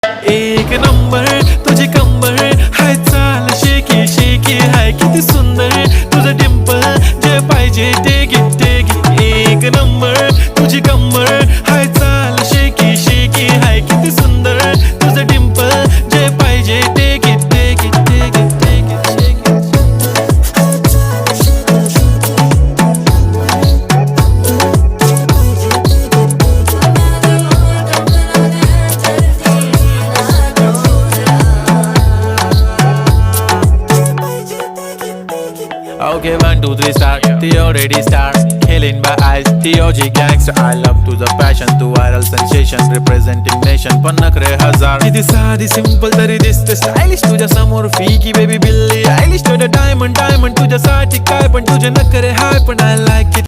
एक नंबर तुझी कंबर हाय, चाल शेकी शेकी हाय, किती सुंदर तुझं डिंपल, जे पाहिजे ते घे. एक नंबर तुझी कंबर हाय, चाल शेकी शेकी हाय, किती सुंदर तुझं डिंपल, जे पाहिजे ते घे. Okay, 1, 2, 3 start. The already start. Killing by eyes. The OG gangster. I love to the passion, to viral sensation, representing nation. पन्नकरे हजार. किती साधी simple तरी दिसते stylish तुझ्या समोर फीकी baby बिल्ली. Stylish to the diamond तुझ्यासाठी काय पण तुझे नखरे हाय पण I like it.